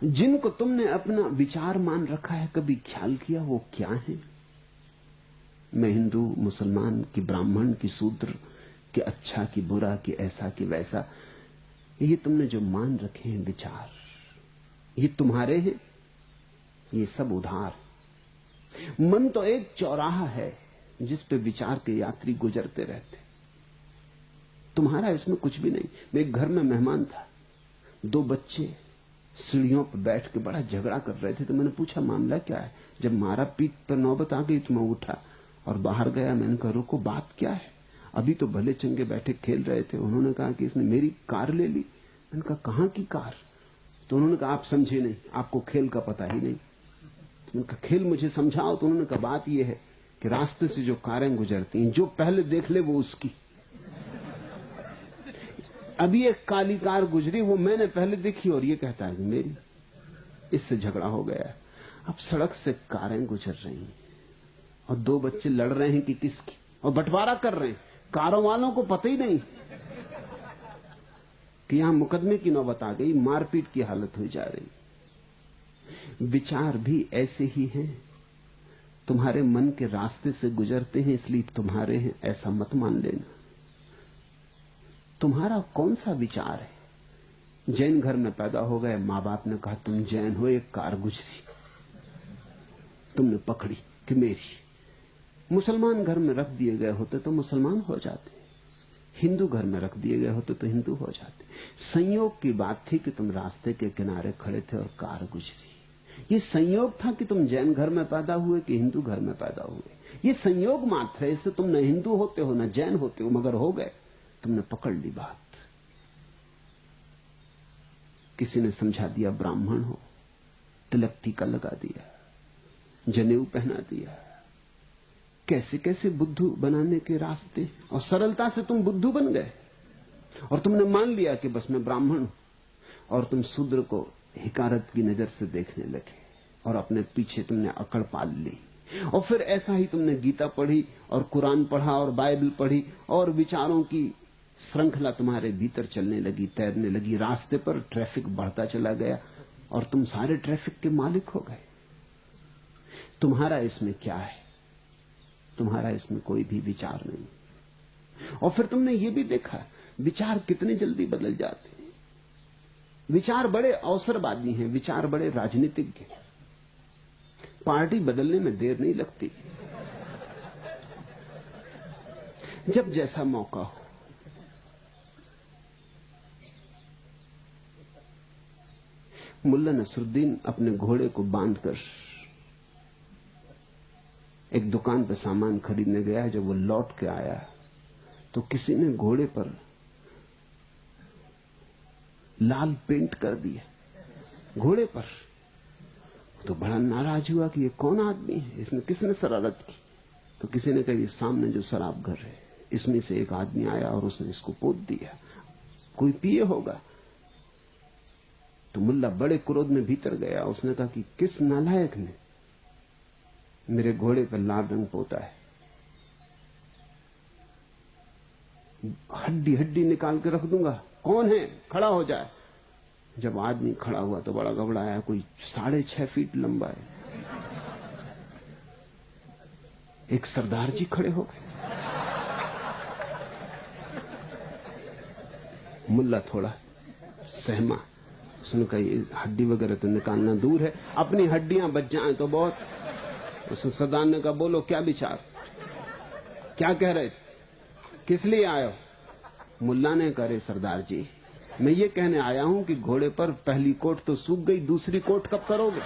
जिनको तुमने अपना विचार मान रखा है, कभी ख्याल किया वो क्या है? मैं हिंदू, मुसलमान कि ब्राह्मण कि शूद्र, कि अच्छा कि बुरा, कि ऐसा कि वैसा, ये तुमने जो मान रखे हैं विचार, ये तुम्हारे हैं? ये सब उधार। मन तो एक चौराहा है जिस पे विचार के यात्री गुजरते रहते। तुम्हारा इसमें कुछ भी नहीं। मैं एक घर में मेहमान था, 2 बच्चे सीढ़ियों पर बैठ के बड़ा झगड़ा कर रहे थे। तो मैंने पूछा मामला क्या है? जब मारा पीट पर नौबत आ गई तो मैं उठा और बाहर गया। मैंने कहा रुको, बात क्या है? अभी तो भले चंगे बैठे खेल रहे थे। उन्होंने कहा कि इसने मेरी कार ले ली। मैंने कहा कहां की कार? तो उन्होंने कहा आप समझे नहीं, आपको खेल का पता ही नहीं। उनका खेल मुझे समझाओ। तो उन्होंने कहा बात यह है कि रास्ते से जो कारें गुजरती हैं, जो पहले देख ले वो उसकी। अभी एक काली कार गुजरी, वो मैंने पहले देखी और ये कहता है कि मेरी। इससे झगड़ा हो गया। अब सड़क से कारें गुजर रही हैं और 2 बच्चे लड़ रहे हैं कि किसकी, और बंटवारा कर रहे हैं। कारों वालों को पता ही नहीं कि यहां मुकदमे की नौबत आ गई, मारपीट की हालत हो जा रही। विचार भी ऐसे ही हैं, तुम्हारे मन के रास्ते से गुजरते हैं इसलिए तुम्हारे हैं, ऐसा मत मान लेना। तुम्हारा कौन सा विचार है? जैन घर में पैदा हो गए, मां बाप ने कहा तुम जैन हो, एक कार गुजरी, तुमने पकड़ी कि मेरी। मुसलमान घर में रख दिए गए होते तो मुसलमान हो जाते, हिंदू घर में रख दिए गए होते तो हिंदू हो जाते। संयोग की बात थी कि तुम रास्ते के किनारे खड़े थे और कार गुजरी। ये संयोग था कि तुम जैन घर में पैदा हुए कि हिंदू घर में पैदा हुए। ये संयोग मात्र है। इससे तुम न हिंदू होते हो न जैन होते हो, मगर हो गए। तुमने पकड़ ली बात। किसी ने समझा दिया ब्राह्मण हो, तिलक टीका लगा दिया, जनेऊ पहना दिया। कैसे कैसे बुद्धू बनाने के रास्ते, और सरलता से तुम बुद्धू बन गए। और तुमने मान लिया कि बस मैं ब्राह्मण हूं, और तुम शूद्र को हिकारत की नजर से देखने लगे और अपने पीछे तुमने अकड़ पाल ली। और फिर ऐसा ही तुमने गीता पढ़ी और कुरान पढ़ा और बाइबल पढ़ी और विचारों की श्रृंखला तुम्हारे भीतर चलने लगी, तैरने लगी। रास्ते पर ट्रैफिक बढ़ता चला गया और तुम सारे ट्रैफिक के मालिक हो गए। तुम्हारा इसमें क्या है? तुम्हारा इसमें कोई भी विचार नहीं। और फिर तुमने ये भी देखा विचार कितने जल्दी बदल जाते हैं। विचार बड़े अवसरवादी हैं, विचार बड़े राजनीतिज्ञ हैं। पार्टी बदलने में देर नहीं लगती, जब जैसा मौका हो। मुल्ला नसरुद्दीन अपने घोड़े को बांधकर एक दुकान पर सामान खरीदने गया। जब वो लौट के आया तो किसी ने घोड़े पर लाल पेंट कर दिया, घोड़े पर। तो बड़ा नाराज हुआ कि ये कौन आदमी है, इसने किसने शरारत की? तो किसी ने कहा ये सामने जो शराब घर है, इसमें से एक आदमी आया और उसने इसको पोत दिया, कोई पिए होगा। तो मुल्ला बड़े क्रोध में भीतर गया। उसने कहा कि किस नालायक ने मेरे घोड़े पर लाल रंग पोता है? हड्डी हड्डी निकाल के रख दूंगा। कौन है? खड़ा हो जाए। जब आदमी खड़ा हुआ तो बड़ा घबराया, कोई 6.5 फीट लंबा है। एक सरदार जी खड़े हो गए। मुल्ला थोड़ा सहमा। उसने कहा ये हड्डी वगैरह तो निकालना दूर है, अपनी हड्डियां बच जाएं तो बहुत। उसने सरदार ने कहा बोलो क्या विचार, क्या कह रहे थे, किस लिए आए हो? मुल्ला ने कहा सरदार जी मैं ये कहने आया हूं कि घोड़े पर पहली कोट तो सूख गई, दूसरी कोट कब करोगे?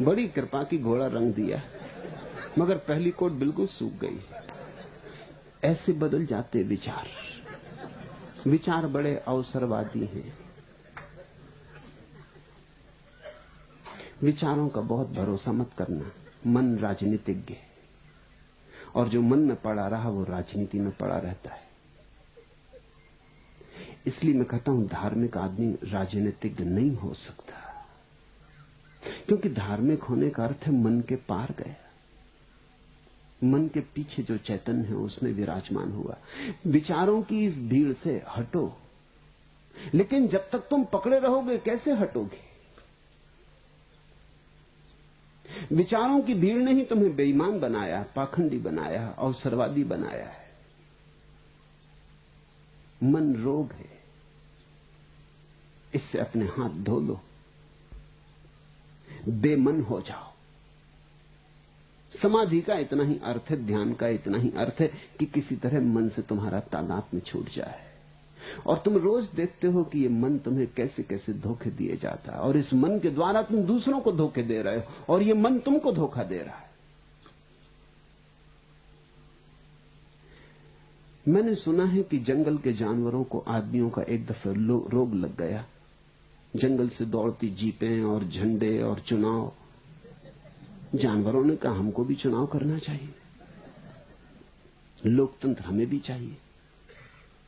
बड़ी कृपा की घोड़ा रंग दिया, मगर पहली कोट बिल्कुल सूख गई। ऐसे बदल जाते विचार। विचार बड़े अवसरवादी हैं। विचारों का बहुत भरोसा मत करना। मन राजनीतिज्ञ है, और जो मन में पड़ा रहा वो राजनीति में पड़ा रहता है। इसलिए मैं कहता हूं धार्मिक आदमी राजनीतिज्ञ नहीं हो सकता, क्योंकि धार्मिक होने का अर्थ है मन के पार गया, मन के पीछे जो चैतन्य है उसमें विराजमान हुआ। विचारों की इस भीड़ से हटो। लेकिन जब तक तुम पकड़े रहोगे कैसे हटोगे? विचारों की भीड़ ने ही तुम्हें बेईमान बनाया, पाखंडी बनाया, अवसरवादी बनाया है। मन रोग है, इससे अपने हाथ धो लो, बेमन हो जाओ। समाधि का इतना ही अर्थ है, ध्यान का इतना ही अर्थ है कि किसी तरह मन से तुम्हारा तादाद में छूट जाए। और तुम रोज देखते हो कि ये मन तुम्हें कैसे कैसे धोखे दिए जाता है, और इस मन के द्वारा तुम दूसरों को धोखे दे रहे हो, और ये मन तुमको धोखा दे रहा है। मैंने सुना है कि जंगल के जानवरों को आदमियों का एक दफे रोग लग गया। जंगल से दौड़ती जीपें और झंडे और चुनाव। जानवरों ने कहा हमको भी चुनाव करना चाहिए, लोकतंत्र हमें भी चाहिए।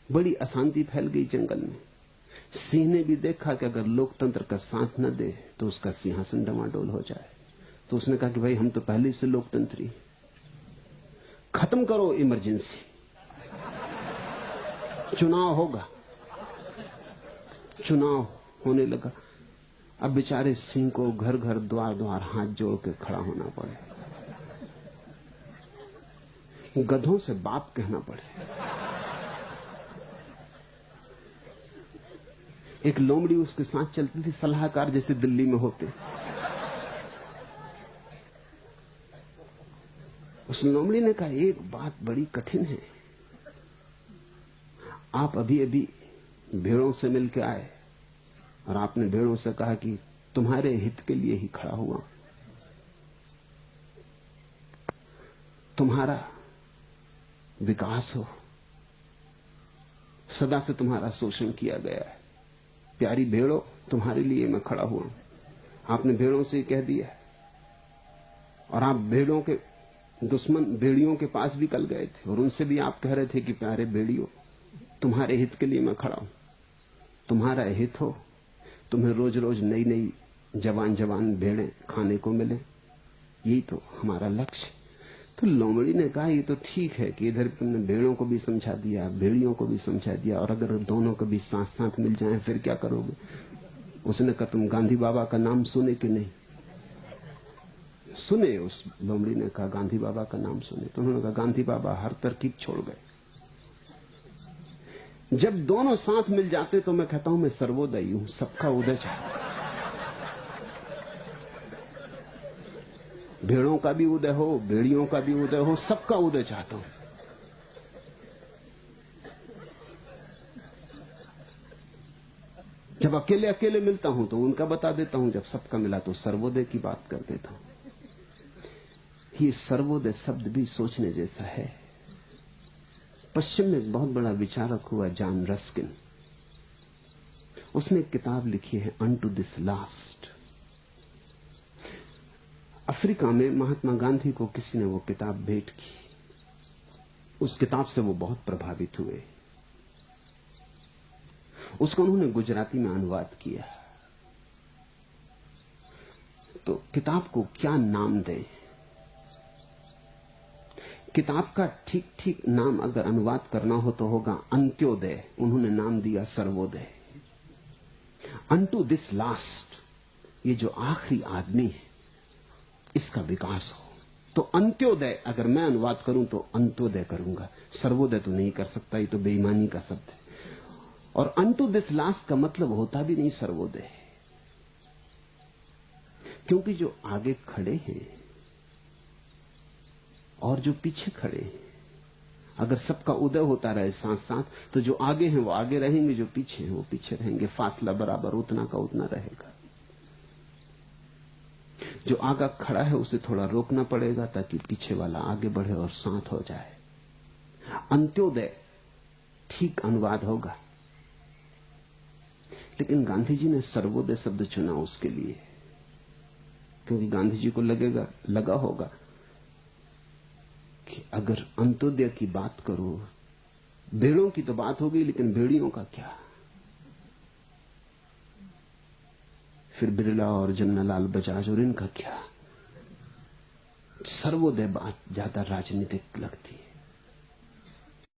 बड़ी अशांति फैल गई जंगल में। सिंह ने भी देखा कि अगर लोकतंत्र का साथ न दे तो उसका सिंहासन डमाडोल हो जाए। तो उसने कहा कि भाई हम तो पहले से लोकतंत्री, खत्म करो इमरजेंसी, चुनाव होगा। चुनाव होने लगा। अब बेचारे सिंह को घर घर द्वार द्वार हाथ जोड़ के खड़ा होना पड़े, गधों से बाप कहना पड़े। एक लोमड़ी उसके साथ चलती थी, सलाहकार जैसे दिल्ली में होते। उस लोमड़ी ने कहा एक बात बड़ी कठिन है, आप अभी अभी भेड़ों से मिलकर आए और आपने भेड़ों से कहा कि तुम्हारे हित के लिए ही खड़ा हुआ, तुम्हारा विकास हो, सदा से तुम्हारा शोषण किया गया है, प्यारी भेड़ों तुम्हारे लिए मैं खड़ा हुआ। आपने भेड़ों से कह दिया, और आप भेड़ों के दुश्मन भेड़ियों के पास भी कल गए थे और उनसे भी आप कह रहे थे कि प्यारे भेड़ियों तुम्हारे हित के लिए मैं खड़ा हूं, तुम्हारा हित हो, तुम्हें रोज रोज नई नई जवान जवान भेड़ें खाने को मिले, यही तो हमारा लक्ष्य। तो लोमड़ी ने कहा ये तो ठीक है कि इधर तुमने भेड़ों को भी समझा दिया, भेड़ियों को भी समझा दिया, और अगर दोनों कभी साथ साथ मिल जाएं फिर क्या करोगे? उसने कहा तुम गांधी बाबा का नाम सुने कि नहीं? सुने। उस लोमड़ी ने कहा गांधी बाबा का नाम सुने। तो उन्होंने कहा गांधी बाबा हर तरकीब छोड़ गए। जब दोनों साथ मिल जाते तो मैं कहता हूं मैं सर्वोदयी हूं, सबका उदय चाहता, भेड़ों का भी उदय हो, भेड़ियों का भी उदय हो, सबका उदय चाहता हूं। जब अकेले अकेले मिलता हूं तो उनका बता देता हूं, जब सबका मिला तो सर्वोदय की बात कर देता हूं। ये सर्वोदय शब्द भी सोचने जैसा है। पश्चिम में एक बहुत बड़ा विचारक हुआ जॉन रस्किन, उसने एक किताब लिखी है अनटू दिस लास्ट। अफ्रीका में महात्मा गांधी को किसी ने वो किताब भेंट की, उस किताब से वो बहुत प्रभावित हुए। उसका उन्होंने गुजराती में अनुवाद किया। तो किताब को क्या नाम दें? किताब का ठीक ठीक नाम अगर अनुवाद करना हो तो होगा अंत्योदय। उन्होंने नाम दिया सर्वोदय। अनटू दिस लास्ट, ये जो आखिरी आदमी है इसका विकास हो। तो अंत्योदय अगर मैं अनुवाद करूं तो अंत्योदय करूंगा, सर्वोदय तो नहीं कर सकता, ये तो बेईमानी का शब्द है। और अनटू दिस लास्ट का मतलब होता भी नहीं सर्वोदय, क्योंकि जो आगे खड़े हैं और जो पीछे खड़े हैं, अगर सबका उदय होता रहे साथ साथ तो जो आगे हैं वो आगे रहेंगे, जो पीछे हैं वो पीछे रहेंगे, फासला बराबर उतना का उतना रहेगा। जो आगे खड़ा है उसे थोड़ा रोकना पड़ेगा ताकि पीछे वाला आगे बढ़े और साथ हो जाए। अंत्योदय ठीक अनुवाद होगा। लेकिन गांधी जी ने सर्वोदय शब्द चुना उसके लिए, क्योंकि गांधी जी को लगा होगा कि अगर अंत्योदय की बात करो, भेड़ों की तो बात होगी लेकिन भेड़ियों का क्या? फिर बिरला और जमनालाल बजाज और इनका क्या? सर्वोदय बात ज्यादा राजनीतिक लगती है।